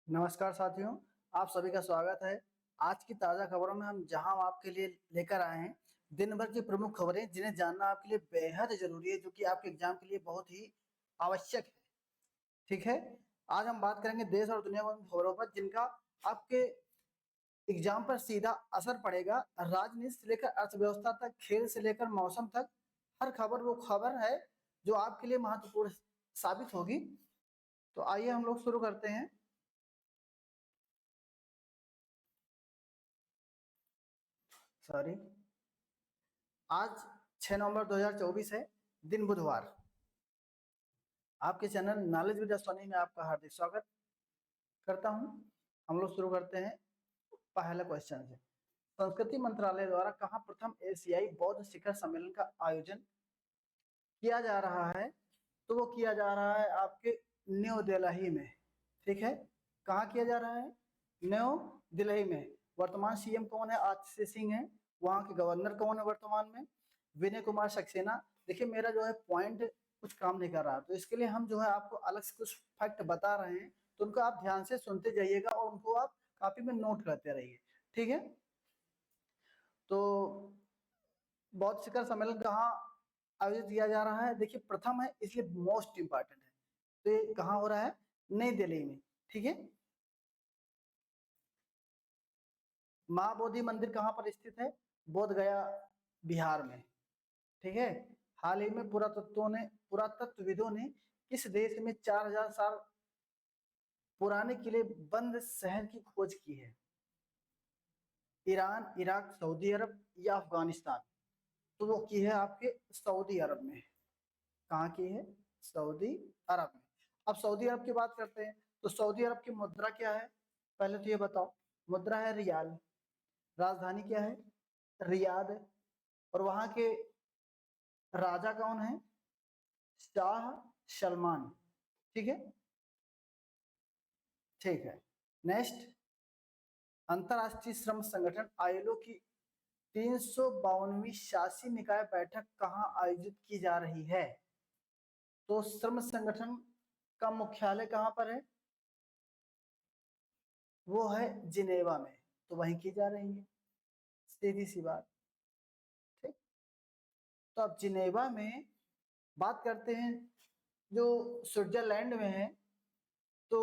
नमस्कार साथियों, आप सभी का स्वागत है। आज की ताज़ा खबरों में हम जहां आपके लिए लेकर आए हैं दिन भर की प्रमुख खबरें जिन्हें जानना आपके लिए बेहद ज़रूरी है, जो कि आपके एग्जाम के लिए बहुत ही आवश्यक है। ठीक है, आज हम बात करेंगे देश और दुनिया भर की खबरों पर जिनका आपके एग्जाम पर सीधा असर पड़ेगा। राजनीति से लेकर अर्थव्यवस्था तक, खेल से लेकर मौसम तक, हर खबर वो खबर है जो आपके लिए महत्वपूर्ण साबित होगी। तो आइए हम लोग शुरू करते हैं। सॉरी, आज 6 नवंबर 2024 है, दिन बुधवार। आपके चैनल नॉलेज विद सोनी में आपका हार्दिक स्वागत करता हूं। हम लोग शुरू करते हैं पहले क्वेश्चन से। संस्कृति मंत्रालय द्वारा कहाँ प्रथम एशियाई बौद्ध शिखर सम्मेलन का आयोजन किया जा रहा है? तो वो किया जा रहा है आपके न्यू दिल्ली में। ठीक है, कहाँ किया जा रहा है? न्यू दिल्ली में। वर्तमान सीएम कौन है? आतिश सिंह है। वहाँ के गवर्नर कौन है वर्तमान में? विनय कुमार सक्सेना। देखिए, मेरा जो है पॉइंट कुछ काम नहीं कर रहा, तो इसके लिए हम जो है आपको अलग से कुछ फैक्ट बता रहे हैं, तो उनको आप ध्यान से सुनते जाइएगा और उनको आप कॉपी में नोट करते रहिए। ठीक है, तो बौद्ध शिखर सम्मेलन कहाँ आयोजित किया जा रहा है? देखिए, प्रथम है इसलिए मोस्ट इंपॉर्टेंट है। तो ये कहाँ हो रहा है? नई दिल्ली में। ठीक है, महाबोधि मंदिर कहाँ पर स्थित है? बोध गया, बिहार में। ठीक है, हाल ही में पुरातत्वविदों ने किस देश में 4000 साल पुराने किले बंद शहर की खोज की है? ईरान, इराक, सऊदी अरब या अफगानिस्तान? तो वो की है आपके सऊदी अरब में। कहाँ की है? सऊदी अरब में। अब सऊदी अरब की बात करते हैं, तो सऊदी अरब की मुद्रा क्या है? पहले तो ये बताओ। मुद्रा है रियाल। राजधानी क्या है? रियाद। और वहां के राजा कौन है? शाह सलमान। ठीक है, ठीक है। नेक्स्ट, अंतरराष्ट्रीय श्रम संगठन आईएलओ की 352वीं शासी निकाय बैठक कहाँ आयोजित की जा रही है? तो श्रम संगठन का मुख्यालय कहाँ पर है? वो है जिनेवा में। तो वहीं की जा रही है, सीधी सी बात। ठीक, तो अब जिनेवा में बात करते हैं, जो स्विट्जरलैंड में है। तो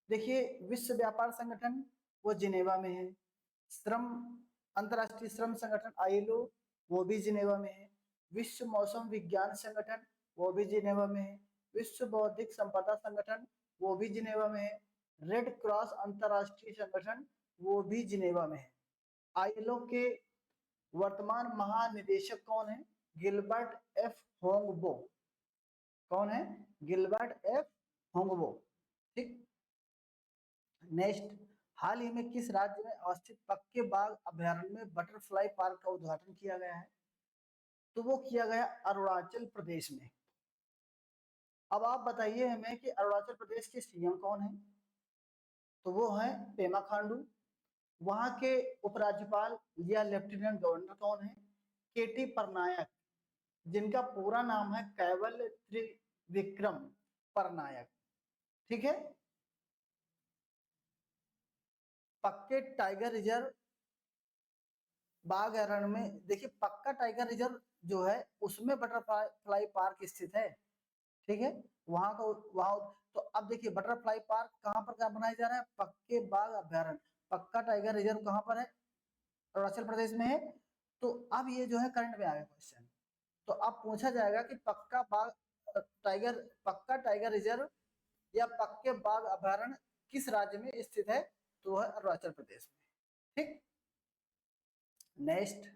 देखिए, विश्व व्यापार संगठन वो जिनेवा में है। श्रम अंतरराष्ट्रीय श्रम संगठन आईएलओ वो भी जिनेवा में है। विश्व मौसम विज्ञान संगठन वो भी जिनेवा में है। विश्व बौद्धिक संपदा संगठन वो भी जिनेवा में है। रेड क्रॉस अंतरराष्ट्रीय संगठन वो भी जिनेवा में है। आईएलओ के वर्तमान महानिदेशक कौन है? Gilbert F Houngbo. कौन है? Gilbert F Houngbo. ठीक, नेक्स्ट, हाल ही में किस राज्य में अवस्थित पक्के बाग अभयारण्य में बटरफ्लाई पार्क का उद्घाटन किया गया है? तो वो किया गया अरुणाचल प्रदेश में। अब आप बताइए हमें कि अरुणाचल प्रदेश के सीएम कौन है? तो वो है पेमा खांडू। वहां के उपराज्यपाल या लेफ्टिनेंट गवर्नर कौन है? केटी परनायक, जिनका पूरा नाम है कैवल त्रिविक्रम परनायक। ठीक है, पक्के टाइगर रिजर्व बाघ अभयारण्य में, देखिए पक्का टाइगर रिजर्व जो है उसमें बटरफ्लाई पार्क स्थित है। ठीक है, वहां को वहां। तो अब देखिए, बटरफ्लाई पार्क कहाँ पर क्या बनाया जा रहा है? पक्के बाघ अभ्यारण्य। पक्का टाइगर रिजर्व कहाँ पर है? अरुणाचल प्रदेश में है। तो अब ये जो है करंट में आ गया क्वेश्चन। तो अब पूछा जाएगा कि पक्का टाइगर रिजर्व या पक्के बाघ अभ्यारण्य किस राज्य में स्थित है? तो वह अरुणाचल प्रदेश में। ठीक, नेक्स्ट,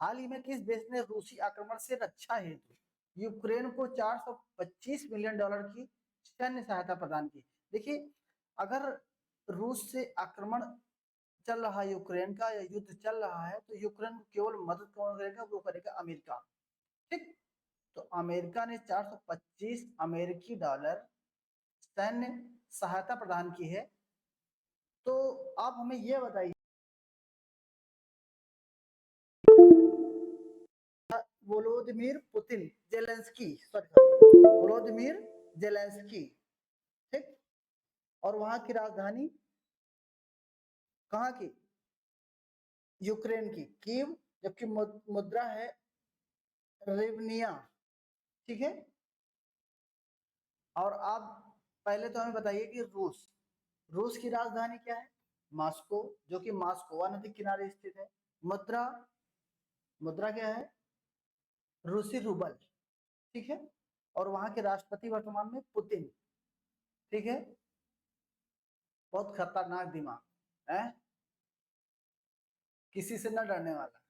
हाल ही में किस देश ने रूसी आक्रमण से रक्षा हेतु यूक्रेन को 425 मिलियन डॉलर की सैन्य सहायता प्रदान की? देखिए, अगर रूस से आक्रमण चल रहा है यूक्रेन का, या युद्ध चल रहा है, तो यूक्रेन को केवल मदद कौन करेगा? वो करेगा अमेरिका। ठीक, तो अमेरिका ने 425 अमेरिकी डॉलर सैन्य सहायता प्रदान की है। तो आप हमें ये बताइए, Volodymyr Putin Zelensky, sorry Volodymyr Zelensky, ठीक, और वहां की राजधानी कहाँ की? यूक्रेन की कीव, जबकि मुद्रा है रिवनिया। ठीक है। और आप पहले तो हमें बताइए कि रूस की राजधानी क्या है? मॉस्को, जो कि मॉस्कोवा नदी किनारे स्थित है। मुद्रा मुद्रा क्या है? रूसी रूबल। ठीक है। और वहां के राष्ट्रपति वर्तमान में पुतिन। ठीक है। बहुत खतरनाक दिमाग है, किसी से न डरने वाला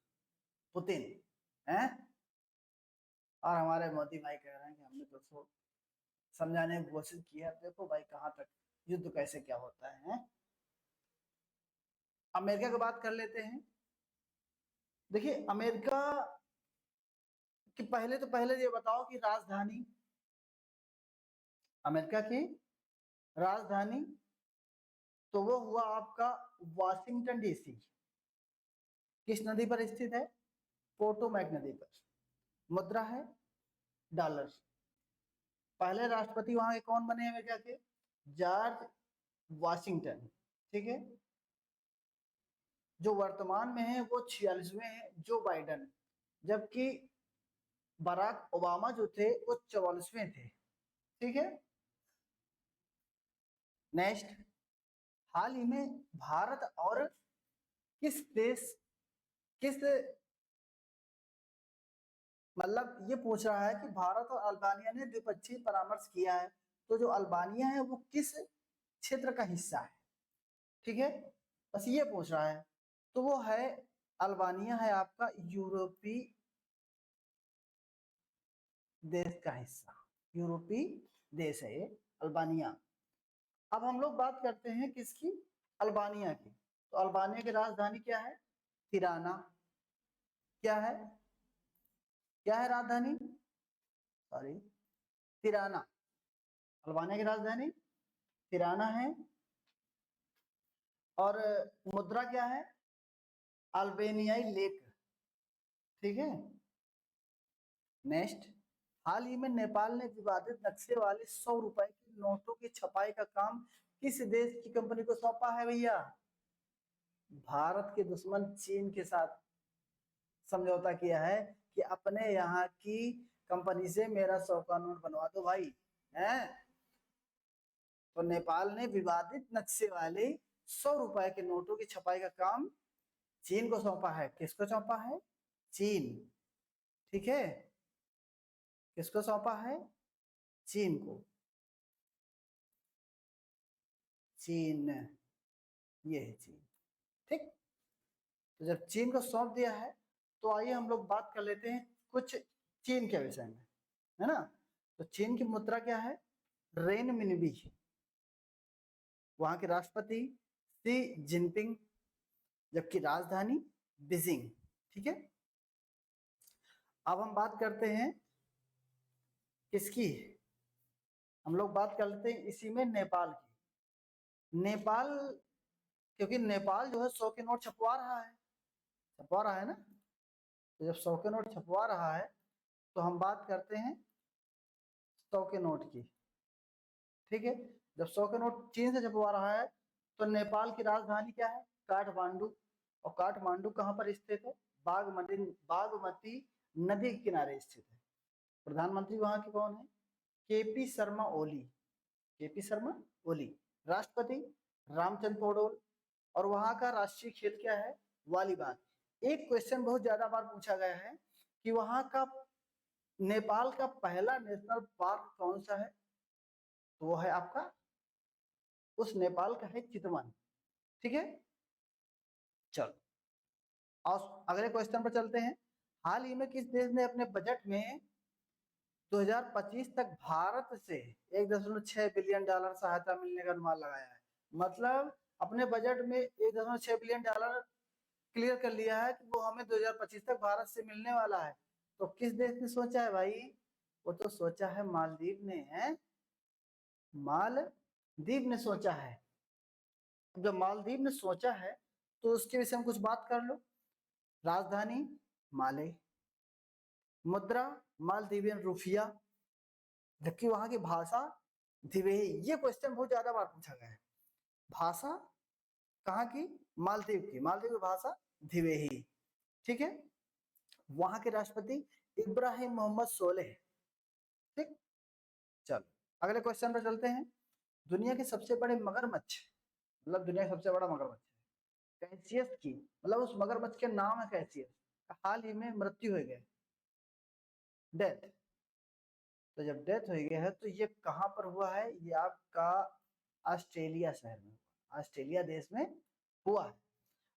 पुतिन है। और हमारे मोदी भाई कह रहे हैं कि हमने तो समझाने की कोशिश की है, देखो भाई कहाँ तक युद्ध कैसे क्या होता है। अमेरिका की बात कर लेते हैं। देखिए अमेरिका की पहले ये बताओ कि राजधानी, अमेरिका की राजधानी तो वो हुआ आपका वाशिंगटन डीसी। किस नदी पर स्थित है? पोटोमैक नदी पर। मुद्रा है डॉलर। पहले राष्ट्रपति वहां के कौन बने अमेरिका के? George Washington. ठीक है। जो वर्तमान में है वो 46वें हैं, जो बाइडन। जबकि बराक ओबामा जो थे वो 44वें थे। ठीक है। नेक्स्ट, हाल ही में भारत और किस देश, किस मतलब ये पूछ रहा है कि भारत और अल्बानिया ने द्विपक्षीय परामर्श किया है, तो जो अल्बानिया है वो किस क्षेत्र का हिस्सा है? ठीक है, बस ये पूछ रहा है। तो वो है, अल्बानिया है आपका यूरोपीय देश का हिस्सा, यूरोपीय देश है ये अल्बानिया। अब हम लोग बात करते हैं किसकी? अल्बानिया की। तो अल्बानिया की राजधानी क्या है? तिराना। क्या है? क्या है राजधानी? Sorry, Tirana. अल्बानिया की राजधानी तिराना है। और मुद्रा क्या है? अल्बेनियाई लेक। ठीक है। नेक्स्ट, हाल ही में नेपाल ने विवादित नक्शे वाले 100 रुपए के नोटों की छपाई का काम किस देश की कंपनी को सौंपा है भैया? भारत के दुश्मन चीन के साथ समझौता किया है कि अपने यहाँ की कंपनी से मेरा 100 का नोट बनवा दो भाई, है। तो नेपाल ने विवादित नक्शे वाले 100 रुपए के नोटों की छपाई का काम चीन को सौंपा है। किसको सौंपा है? चीन। ठीक है। किसको सौंपा है? चीन को। चीन, ये है चीन। ठीक। तो जब चीन को सौंप दिया है तो आइए हम लोग बात कर लेते हैं कुछ चीन के विषय में, है ना। तो चीन की मुद्रा क्या है? रेन मिनबी। वहां के राष्ट्रपति शी जिनपिंग, जबकि राजधानी बीजिंग। ठीक है। अब हम बात करते हैं किसकी? हम लोग बात कर लेते हैं इसी में नेपाल की। नेपाल, क्योंकि नेपाल जो है 100 के नोट छपवा रहा है ना। तो जब 100 के नोट छपवा रहा है तो हम बात करते हैं 100 के नोट की। ठीक है। जब 100 के नोट चीन से छपवा रहा है तो नेपाल की राजधानी क्या है? काठमांडू। और काठमांडू कहाँ पर स्थित है? बागमती नदी के किनारे स्थित है। प्रधानमंत्री वहां के कौन है? केपी शर्मा ओली। केपी शर्मा ओली। राष्ट्रपति रामचंद्र पौडोल। और वहां का राष्ट्रीय खेल क्या है? वॉलीबॉल। एक क्वेश्चन बहुत ज्यादा बार पूछा गया है कि वहां का नेपाल का पहला नेशनल पार्क कौन सा है? तो वो है आपका, उस नेपाल का है चितवन। ठीक है। चलो, और अगले क्वेश्चन पर चलते हैं। हाल ही में किस देश ने अपने बजट में 2025 तक भारत से 1.6 बिलियन डॉलर सहायता मिलने का अनुमान लगाया है? मतलब अपने बजट में 1.6 बिलियन डॉलर क्लियर कर लिया है कि वो हमें 2025 तक भारत से मिलने वाला है। तो किस देश ने सोचा है भाई? वो तो सोचा है मालदीव ने, है। मालदीव ने सोचा है। जब मालदीव ने सोचा है तो उसके विषय में कुछ बात कर लो। राजधानी माले। मुद्रा मालदीवियन रुपया। जबकि वहां की भाषा दिवेही, ये क्वेश्चन बहुत ज्यादा बार पूछा गया है। भाषा कहाँ की? मालदीव की। मालदीव की भाषा दिवेही। ठीक है। वहां के राष्ट्रपति इब्राहिम मोहम्मद सोलेह। ठीक, चलो अगले क्वेश्चन पर चलते हैं। दुनिया के सबसे बड़े मगरमच्छ, मतलब दुनिया का सबसे बड़ा मगरमच्छ कैसियस की, मतलब उस मगरमच्छ के नाम है कैसियस, हाल ही में मृत्यु हो गया, डेथ। तो जब डेथ हो गया है तो ये कहाँ पर हुआ है? ये आपका ऑस्ट्रेलिया शहर में, ऑस्ट्रेलिया देश में हुआ है।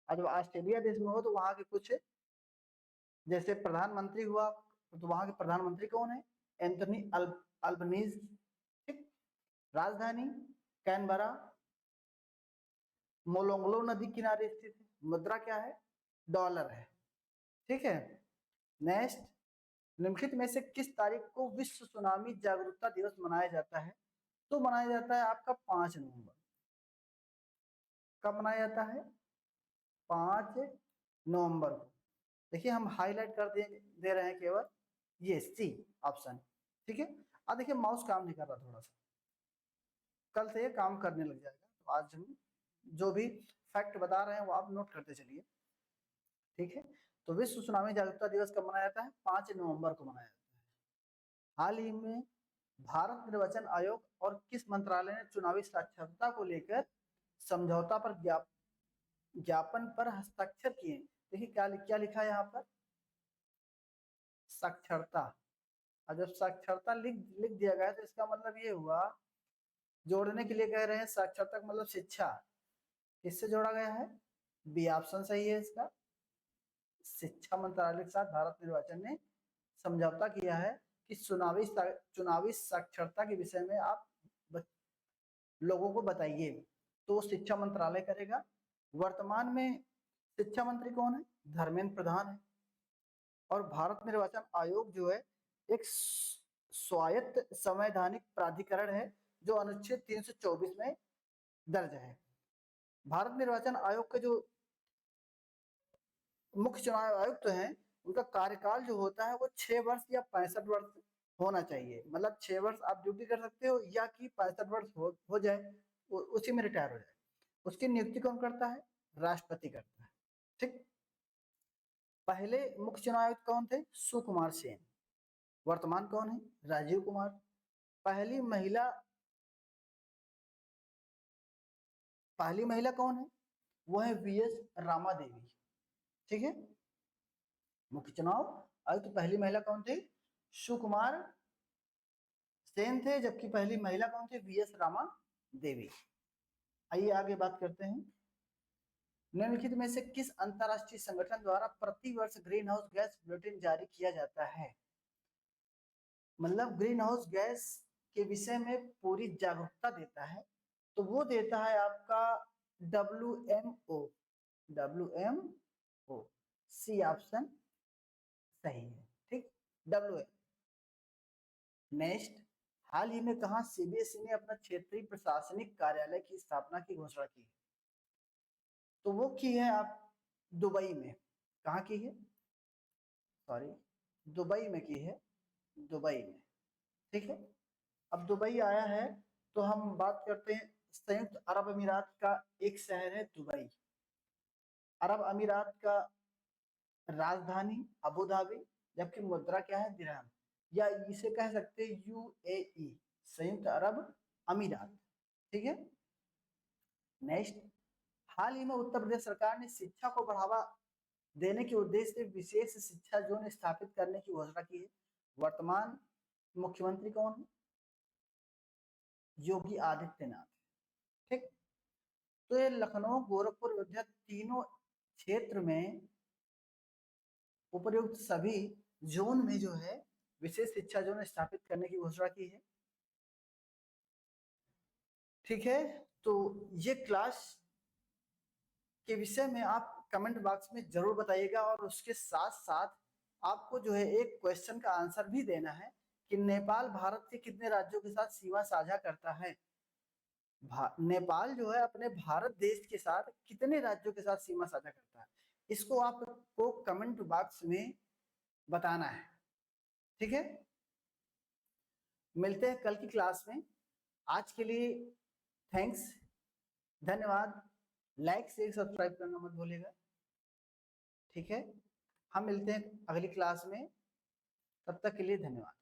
और जब ऑस्ट्रेलिया देश में हो तो वहां के कुछ, जैसे प्रधानमंत्री हुआ, तो वहां के प्रधानमंत्री कौन है? Anthony Albanese. ठीक। राजधानी कैनबरा, मोलोंगलो नदी किनारे स्थित है। मुद्रा क्या है? डॉलर है। ठीक है। नेक्स्ट, निम्नलिखित में से किस तारीख को विश्व सुनामी जागरूकता दिवस मनाया जाता है? तो मनाया जाता है आपका 5 नवंबर। कब मनाया जाता है? 5 नवंबर को। देखिए हम हाईलाइट कर दे रहे हैं केवल ये सी ऑप्शन। ठीक है। अब देखिए माउस काम नहीं कर रहा थोड़ा सा, कल से ये काम करने लग जाएगा। तो आज हम जो भी फैक्ट बता रहे हैं वो आप नोट करते चलिए। ठीक है। तो विश्व सुनामी जागरूकता दिवस कब मनाया जाता है? 5 नवंबर को मनाया जाता है। हाल ही में भारत निर्वाचन आयोग और किस मंत्रालय ने चुनावी साक्षरता को लेकर समझौता पर ज्ञापन पर हस्ताक्षर किए? देखिए क्या क्या लिखा है यहाँ पर? साक्षरता। और जब साक्षरता लिख लिख दिया गया तो इसका मतलब ये हुआ, जोड़ने के लिए कह रहे हैं साक्षरता का मतलब शिक्षा। किससे जोड़ा गया है? बी ऑप्शन सही है इसका। शिक्षा मंत्रालय के साथ भारत निर्वाचन ने समझौता किया है कि चुनावी साक्षरता के विषय में आप लोगों को बताइए, तो शिक्षा मंत्रालय करेगा। वर्तमान में शिक्षा मंत्री कौन है? धर्मेंद्र प्रधान है। और भारत निर्वाचन आयोग जो है एक स्वायत्त संवैधानिक प्राधिकरण है जो अनुच्छेद 324 में दर्ज है। भारत निर्वाचन आयोग के जो मुख्य चुनाव आयुक्त हैं उनका कार्यकाल जो होता है वो 6 वर्ष या 65 वर्ष होना चाहिए। मतलब 6 वर्ष आप ड्यूटी कर सकते हो या कि 65 वर्ष हो जाए, उसी में रिटायर हो जाए। उसकी नियुक्ति कौन करता है? राष्ट्रपति करता है। ठीक। पहले मुख्य चुनाव आयुक्त कौन थे? सुकुमार सेन। वर्तमान कौन है? राजीव कुमार। पहली महिला कौन है? वो है वीएस रामा देवी। ठीक है। मुख्य चुनाव आयुक्त पहली महिला कौन थी? सुकुमार सेन थे, जबकि पहली महिला कौन थी? वीएस रामा देवी। आइए आगे बात करते हैं। निम्नलिखित में से किस अंतरराष्ट्रीय संगठन द्वारा प्रति वर्ष ग्रीन हाउस गैस बुलेटिन जारी किया जाता है? मतलब ग्रीन हाउस गैस के विषय में पूरी जागरूकता देता है, तो वो देता है आपका WMO। WMO सी ऑप्शन सही है। ठीक। WMO। नेक्स्ट, हाल ही में कहा सीबीएसई ने अपना क्षेत्रीय प्रशासनिक कार्यालय की स्थापना की घोषणा की? तो वो की है आप दुबई में। कहाँ की है? सॉरी, दुबई में की है। दुबई में। ठीक है। अब दुबई आया है तो हम बात करते हैं, संयुक्त अरब अमीरात का एक शहर है दुबई। अरब अमीरात का राजधानी अबू धाबी, जबकि मुद्रा क्या है? दिरहम, या इसे कह सकते हैं यूएई, संयुक्त अरब अमीरात। ठीक है। नेक्स्ट, हाल ही में उत्तर प्रदेश सरकार ने शिक्षा को बढ़ावा देने के उद्देश्य से विशेष शिक्षा जोन स्थापित करने की घोषणा की है। वर्तमान मुख्यमंत्री कौन है? योगी आदित्यनाथ। ठीक। तो ये लखनऊ, गोरखपुर, अयोध्या तीनों क्षेत्र में उपयुक्त सभी जोन में जो है विशेष शिक्षा जोन स्थापित करने की घोषणा की है। ठीक है। तो ये क्लास के विषय में आप कमेंट बॉक्स में जरूर बताइएगा, और उसके साथ साथ आपको जो है एक क्वेश्चन का आंसर भी देना है कि नेपाल भारत के कितने राज्यों के साथ सीमा साझा करता है? नेपाल जो है अपने भारत देश के साथ कितने राज्यों के साथ सीमा साझा करता है, इसको आपको कमेंट बॉक्स में बताना है। ठीक है। मिलते हैं कल की क्लास में। आज के लिए थैंक्स, धन्यवाद। लाइक शेयर सब्सक्राइब करना मत भूलिएगा, ठीक है। हम मिलते हैं अगली क्लास में, तब तक के लिए धन्यवाद।